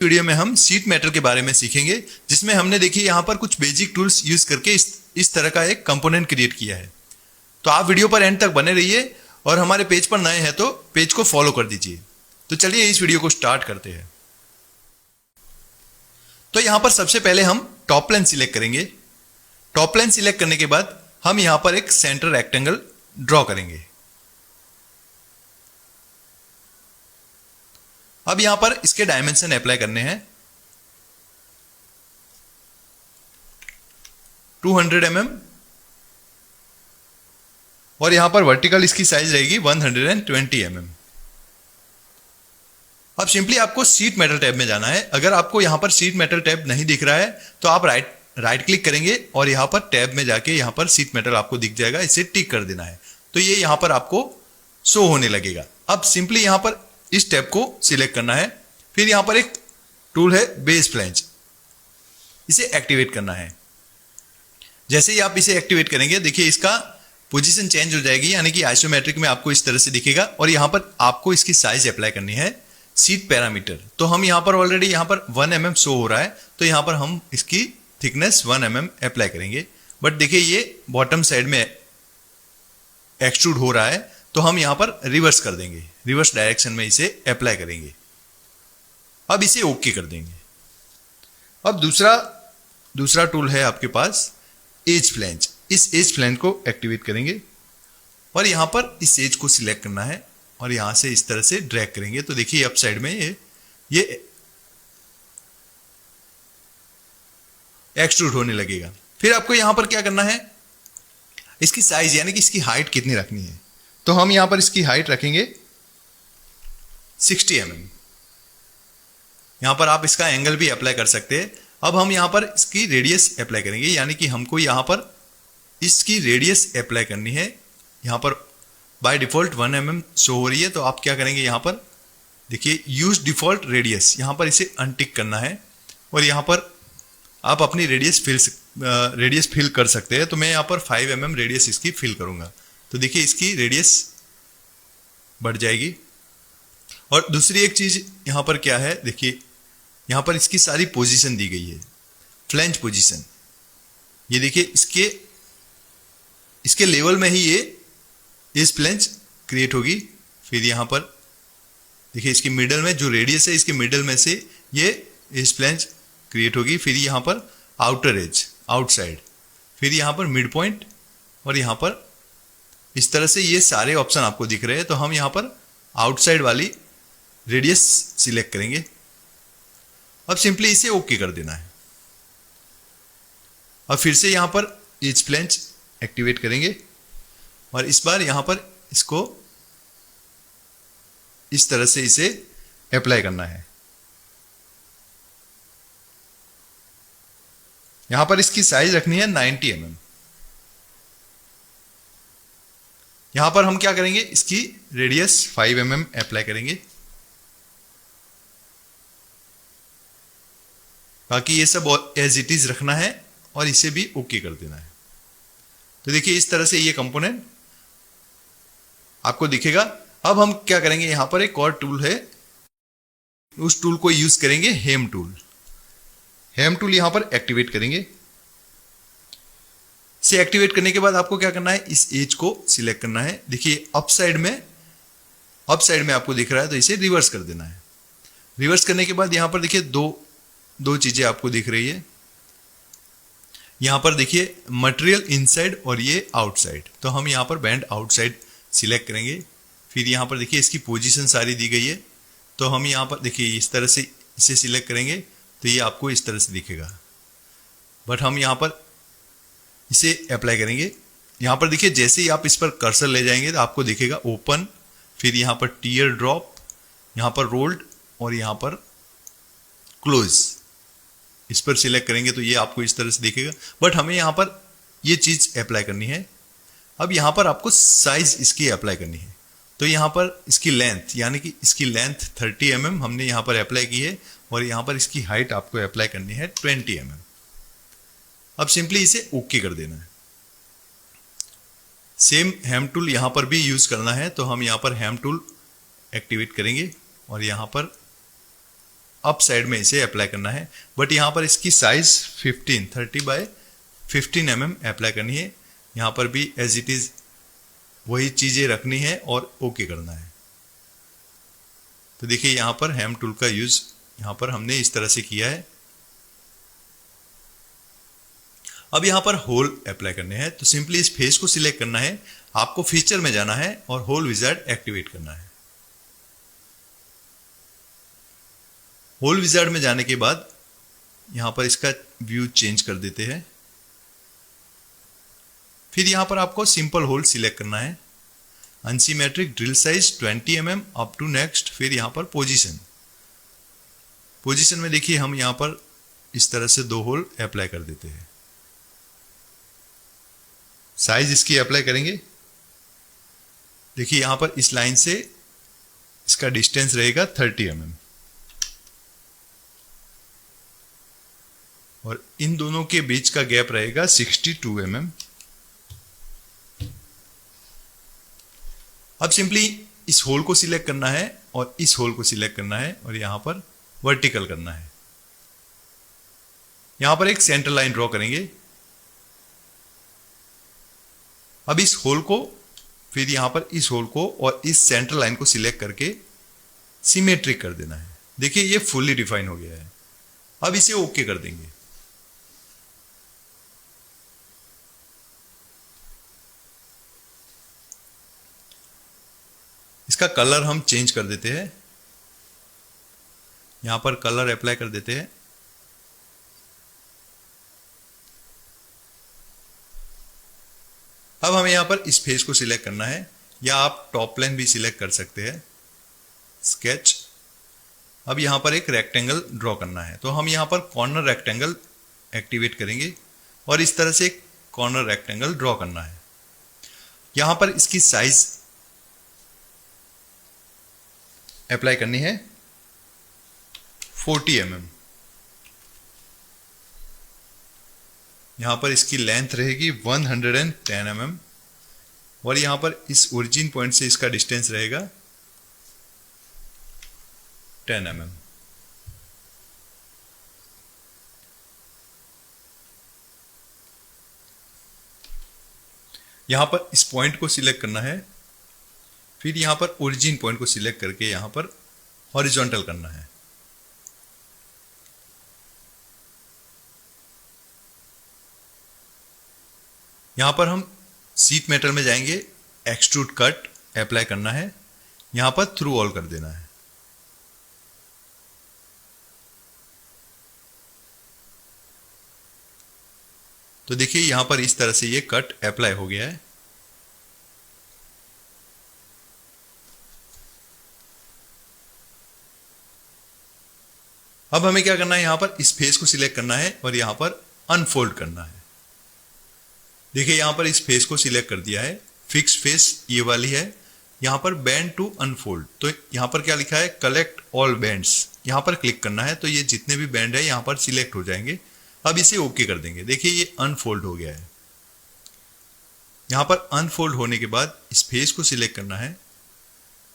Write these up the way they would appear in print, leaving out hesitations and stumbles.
Video में हम sheet metal के बारे में सीखेंगे, जिसमें हमने देखिए यहाँ पर कुछ बेसिक टूल्स यूज करके इस तरह का एक कंपोनेंट क्रिएट किया है। तो आप वीडियो पर एंड तक बने रहिए और हमारे पेज पर नए हैं तो पेज को फॉलो कर दीजिए। तो चलिए इस वीडियो को स्टार्ट करते हैं। तो यहाँ पर सबसे पहले हम टॉप प्लेन सिलेक्ट करेंगे। टॉप प्लेन सिलेक्ट करने के बाद हम यहाँ पर एक सेंटर रेक्टेंगल ड्रॉ करेंगे। अब यहां पर इसके डायमेंशन अप्लाई करने हैं। 200 mm और यहां पर वर्टिकल इसकी साइज रहेगी 120 mm। अब सिंपली आपको शीट मेटल टैब में जाना है। अगर आपको यहां पर शीट मेटल टैब नहीं दिख रहा है तो आप राइट क्लिक करेंगे और यहां पर टैब में जाके यहां पर शीट मेटल आपको दिख जाएगा, इसे टिक कर देना है तो ये यहां पर आपको शो होने लगेगा। अब सिंपली यहां पर इस टैब को सिलेक्ट करना है। फिर यहां पर एक टूल है बेस फ्लैंज, इसे एक्टिवेट करना है। जैसे ही आप इसे एक्टिवेट करेंगे देखिए इसका पोजीशन चेंज हो जाएगी, यानी कि आइसोमेट्रिक में आपको इस तरह से दिखेगा और यहां पर आपको इसकी साइज अप्लाई करनी है, शीट पैरामीटर। तो हम यहां पर ऑलरेडी यहां पर 1 mm शो हो रहा है तो यहां पर हम इसकी थिकनेस 1 mm अप्लाई करेंगे। बट देखिए ये बॉटम साइड में एक्सट्रूड हो रहा है तो हम यहां पर रिवर्स कर देंगे, रिवर्स डायरेक्शन में इसे अप्लाई करेंगे। अब इसे ओके कर देंगे। अब दूसरा टूल है आपके पास एज फ्लैंज। इस एज फ्लैंज को एक्टिवेट करेंगे और यहां पर इस एज को सिलेक्ट करना है और यहां से इस तरह से ड्रैग करेंगे तो देखिए अप साइड में ये एक्सट्रूड होने लगेगा। फिर आपको यहां पर क्या करना है, इसकी साइज यानी कि इसकी हाइट कितनी रखनी है। तो हम यहां पर इसकी हाइट रखेंगे 60 mm। यहां पर आप इसका एंगल भी अप्लाई कर सकते हैं। अब हम यहां पर इसकी रेडियस अप्लाई करेंगे, यानी कि हमको यहां पर इसकी रेडियस अप्लाई करनी है। यहां पर बाय डिफॉल्ट 1 mm शो हो रही है तो आप क्या करेंगे, यहां पर देखिए यूज डिफॉल्ट रेडियस, यहां पर इसे अनटिक करना है और यहां पर आप अपनी रेडियस फिल कर सकते हैं। तो मैं यहां पर 5 mm रेडियस इसकी फिल करूंगा तो देखिए इसकी रेडियस बढ़ जाएगी। और दूसरी एक चीज यहां पर क्या है, देखिए यहां पर इसकी सारी पोजीशन दी गई है, फ्लैंज पोजीशन। ये देखिए इसके लेवल में ही ये इस फ्लैंज क्रिएट होगी। फिर यहां पर देखिए इसकी मिडल में जो रेडियस है, इसके मिडल में से ये इस फ्लैंज क्रिएट होगी। फिर यहां पर आउटर एज, आउटसाइड, फिर यहां पर मिड पॉइंट और यहां पर इस तरह से ये सारे ऑप्शन आपको दिख रहे हैं। तो हम यहां पर आउटसाइड वाली रेडियस सिलेक्ट करेंगे। अब सिंपली इसे ओके कर देना है। अब फिर से यहां पर एज फ्लैंज एक्टिवेट करेंगे और इस बार यहां पर इसको इस तरह से इसे अप्लाई करना है। यहां पर इसकी साइज रखनी है 90 mm। यहां पर हम क्या करेंगे, इसकी रेडियस 5 mm अप्लाई करेंगे। बाकी ये सब एज इट इज रखना है और इसे भी ओके कर देना है। तो देखिए इस तरह से ये कंपोनेंट आपको दिखेगा। अब हम क्या करेंगे, यहां पर एक और टूल है, उस टूल को यूज करेंगे हेम टूल। हेम टूल यहां पर एक्टिवेट करेंगे। से एक्टिवेट करने के बाद आपको क्या करना है, इस एज को सिलेक्ट करना है। देखिए अप साइड में आपको दिख रहा है तो इसे रिवर्स कर देना है। रिवर्स करने के बाद यहां पर देखिए दो चीजें आपको दिख रही है। यहां पर देखिए मटेरियल इनसाइड और ये आउटसाइड। तो हम यहां पर बैंड आउटसाइड सिलेक्ट करेंगे। फिर यहां पर देखिए इसकी पोजीशन सारी दी गई है तो हम यहां पर देखिए इस तरह से इसे सिलेक्ट करेंगे तो ये आपको इस तरह से दिखेगा। बट हम यहां पर इसे अप्लाई करेंगे। यहां पर देखिए जैसे ही आप इस पर कर्सर ले जाएंगे तो आपको दिखेगा ओपन, फिर यहां पर टीयर ड्रॉप, यहां पर रोल्ड और यहां पर क्लोज। इस पर सिलेक्ट करेंगे तो ये आपको इस तरह से दिखेगा। बट हमें यहां पर ये चीज अप्लाई करनी है। अब यहां पर आपको साइज इसकी अप्लाई करनी है। तो यहां पर इसकी लेंथ, यानी कि इसकी लेंथ 30 mm हमने यहां पर अप्लाई की है और यहां पर इसकी हाइट आपको अप्लाई करनी है 20 mm। अब सिंपली इसे ओके कर देना है। सेम हैम टूल यहां पर भी यूज करना है तो हम यहां पर हैम टूल एक्टिवेट करेंगे और यहां पर अप साइड में इसे अप्लाई करना है, बट यहाँ पर इसकी साइज 30 बाय 15 mm अप्लाई करनी है। यहाँ पर भी एज इट इज वही चीजें रखनी है और ओके करना है। तो देखिए यहाँ पर हैम टूल का यूज यहाँ पर हमने इस तरह से किया है। अब यहाँ पर होल अप्लाई करने हैं, तो सिंपली इस फेस को सिलेक्ट करना है, आपको फीचर में जाना है और होल विजार्ड एक्टिवेट करना है। होल विजार्ड में जाने के बाद यहाँ पर इसका व्यू चेंज कर देते हैं। फिर यहाँ पर आपको सिंपल होल सिलेक्ट करना है, unsymmetric drill size 20 mm up to next. फिर यहाँ पर पोजीशन में देखिए हम यहाँ पर इस तरह से 2 होल अप्लाई कर देते हैं। साइज इसकी अप्लाई करेंगे, देखिए यहाँ पर इस लाइन से इसका डिस्टेंस रहेगा 30 mm और इन दोनों के बीच का गैप रहेगा 62 mm। अब सिंपली इस होल को सिलेक्ट करना है और इस होल को सिलेक्ट करना है और यहां पर वर्टिकल करना है। यहां पर एक सेंटर लाइन ड्रॉ करेंगे। अब इस होल को, फिर यहां पर इस होल को और इस सेंटर लाइन को सिलेक्ट करके सिमेट्रिक कर देना है। देखिए ये फुल्ली डिफाइन हो गया है। अब इसे ओके कर देंगे। इसका कलर हम चेंज कर देते हैं, यहां पर कलर अप्लाई कर देते हैं। अब हमें यहां पर इस फेस को सिलेक्ट करना है, या आप टॉप प्लेन भी सिलेक्ट कर सकते हैं, स्केच। अब यहां पर एक रेक्टेंगल ड्रॉ करना है, तो हम यहां पर कॉर्नर रेक्टेंगल एक्टिवेट करेंगे और इस तरह से एक कॉर्नर रेक्टेंगल ड्रॉ करना है। यहां पर इसकी साइज अप्लाई करनी है 40 mm। यहां पर इसकी लेंथ रहेगी 110 mm और यहां पर इस ओरिजिन पॉइंट से इसका डिस्टेंस रहेगा 10 mm। यहां पर इस पॉइंट को सिलेक्ट करना है, फिर यहां पर ओरिजिन पॉइंट को सिलेक्ट करके यहां पर हॉरिजॉन्टल करना है। यहां पर हम शीट मेटल में जाएंगे, एक्सट्रूड कट अप्लाई करना है, यहां पर थ्रू ऑल कर देना है। तो देखिए यहां पर इस तरह से ये कट अप्लाई हो गया है। अब हमें क्या करना है, यहां पर इस फेस को सिलेक्ट करना है और यहां पर अनफोल्ड करना है। देखिए यहां पर इस फेस को सिलेक्ट कर दिया है, फिक्स फेस ये वाली है। यहां पर बैंड टू अनफोल्ड, तो यहां पर क्या लिखा है, कलेक्ट ऑल बैंड्स, यहां पर क्लिक करना है, तो ये जितने भी बैंड है यहां पर सिलेक्ट हो जाएंगे। अब इसे ओके कर देंगे। देखिए ये अनफोल्ड हो गया है। यहां पर अनफोल्ड होने के बाद इस फेस को सिलेक्ट करना है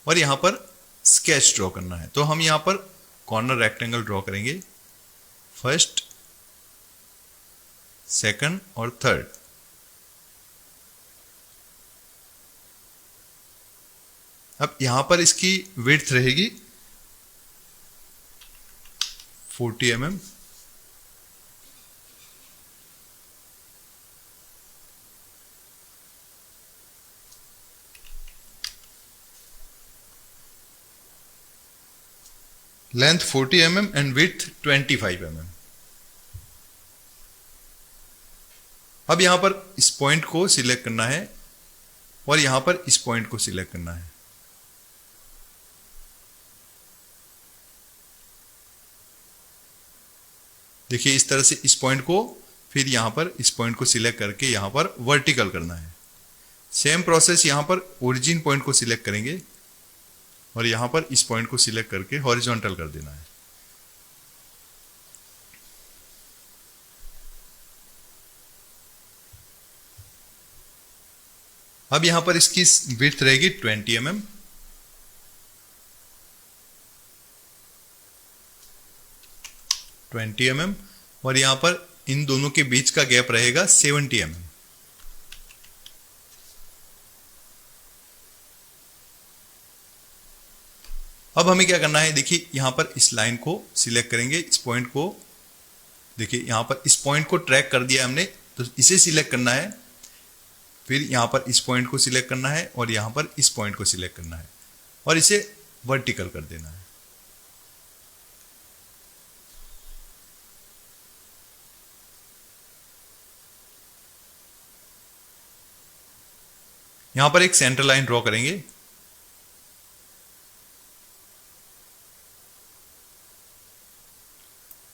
और यहां पर स्केच ड्रॉ करना है। तो हम यहां पर कॉर्नर रेक्टेंगल ड्रॉ करेंगे, फर्स्ट, सेकंड और थर्ड। अब यहां पर इसकी विड्थ रहेगी 40 mm। Length 40 mm and width 25 mm। अब यहां पर इस पॉइंट को सिलेक्ट करना है और यहां पर इस पॉइंट को सिलेक्ट करना है। देखिए इस तरह से इस पॉइंट को, फिर यहां पर इस पॉइंट को सिलेक्ट करके यहां पर वर्टिकल करना है। सेम प्रोसेस यहां पर ओरिजिन पॉइंट को सिलेक्ट करेंगे और यहां पर इस पॉइंट को सिलेक्ट करके हॉरिजॉन्टल कर देना है। अब यहां पर इसकी विड्थ रहेगी 20 mm। 20 mm और यहाँ पर इन दोनों के बीच का गैप रहेगा 70 mm। अब हमें क्या करना है, देखिए यहाँ पर इस लाइन को सिलेक्ट करेंगे, इस पॉइंट को देखिए यहाँ पर इस पॉइंट को ट्रैक कर दिया हमने, तो इसे सिलेक्ट करना है, फिर यहाँ पर इस पॉइंट को सिलेक्ट करना है और यहाँ पर इस पॉइंट को सिलेक्ट करना है और इसे वर्टिकल कर देना है। यहाँ पर एक सेंटर लाइन ड्रॉ करेंगे।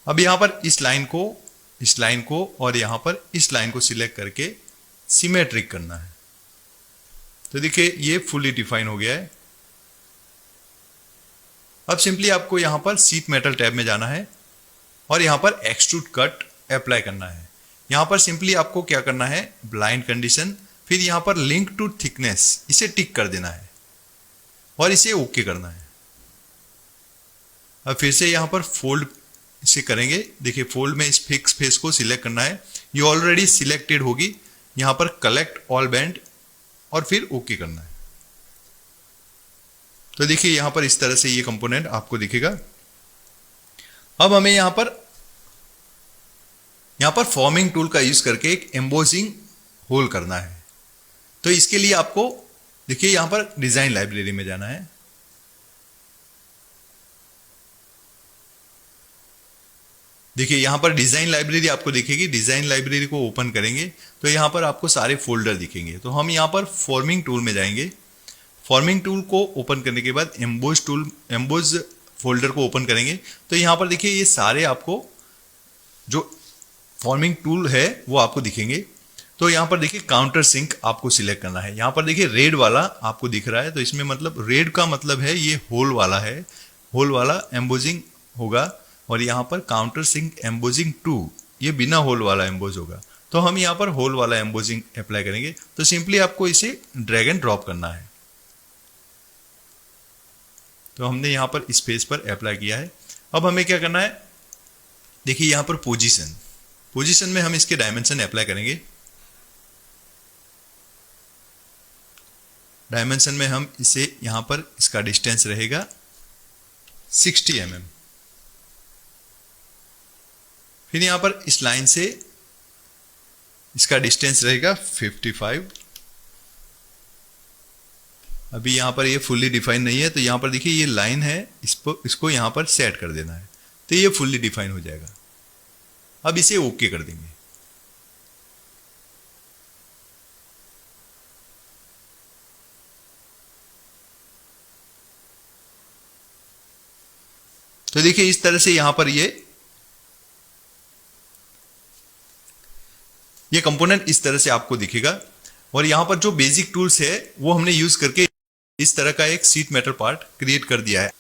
अब यहाँ पर इस लाइन को और यहाँ पर इस लाइन को सिलेक्ट करके सिमेट्रिक करना है। तो देखिए ये फुली डिफाइन हो गया है। अब सिंपली आपको यहाँ पर शीट मेटल टैब में जाना है और यहाँ पर एक्सट्रूड कट अप्लाई करना है। यहाँ पर सिंपली आपको क्या करना है, ब्लाइंड कंडीशन, फिर यहाँ पर लिंक टू थिकनेस, इसे टिक कर देना है और इसे ओके करना है। अब फिर से यहाँ पर फोल्ड इसे करेंगे। देखिए फोल्ड में इस फिक्स फेस को सिलेक्ट करना है, ये ऑलरेडी सिलेक्टेड होगी। यहाँ पर कलेक्ट ऑल बैंड और फिर ओके करना है। तो देखिए यहाँ पर इस तरह से ये कंपोनेंट आपको दिखेगा। अब हमें यहाँ पर फॉर्मिंग टूल का यूज करके एक एम्बोसिंग होल करना है। तो इसके लिए आपको देखिए यहाँ पर डिजाइन लाइब्रेरी में जाना है। देखिए यहाँ पर डिजाइन लाइब्रेरी आपको दिखेगी। डिजाइन लाइब्रेरी को ओपन करेंगे तो यहाँ पर आपको सारे फोल्डर दिखेंगे। तो हम यहाँ पर फॉर्मिंग टूल में जाएंगे। फॉर्मिंग टूल को ओपन करने के बाद एम्बोज फोल्डर को ओपन करेंगे तो यहाँ पर देखिए ये सारे आपको जो फॉर्मिंग टूल है वो आपको दिखेंगे। तो यहाँ पर देखिए काउंटर सिंक आपको सिलेक्ट करना है। यहाँ पर देखिए रेड वाला आपको दिख रहा है, तो इसमें मतलब रेड का मतलब है ये होल वाला है, होल वाला एम्बोजिंग होगा। और यहाँ पर काउंटर सिंक एम्बोजिंग 2, ये बिना होल वाला एम्बोज होगा। तो हम यहाँ पर होल वाला एम्बोजिंग अप्लाई करेंगे। तो सिंपली आपको इसे ड्रैग एंड ड्रॉप करना है। तो हमने यहाँ पर इस पेज पर अप्लाई किया है। अब हमें क्या करना है, देखिए यहाँ पर पोजीशन में हम इसके डायमेंशन अप्लाई करेंगे। डायमेंशन में हम इसे यहाँ पर इसका डिस्टेंस रहेगा 60 mm। फिर यहाँ पर इस लाइन से इसका डिस्टेंस रहेगा 55। अभी यहाँ पर ये फुल्ली डिफाइन नहीं है, तो यहाँ पर देखिए ये लाइन है, इसको यहाँ पर सेट कर देना है, तो ये फुल्ली डिफाइन हो जाएगा। अब इसे ओके कर देंगे। तो देखिए इस तरह से यहाँ पर ये कंपोनेंट इस तरह से आपको दिखेगा। और यहाँ पर जो बेसिक टूल्स है वो हमने यूज करके इस तरह का एक शीट मेटल पार्ट क्रिएट कर दिया है।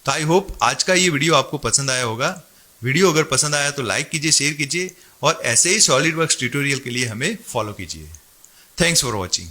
तो आई होप आज का ये वीडियो आपको पसंद आया होगा। वीडियो अगर पसंद आया तो लाइक कीजिए, शेयर कीजिए और ऐसे ही सॉलिडवर्क्स ट्यूटोरियल के लिए हमें फॉलो कीजिए। Thanks for watching.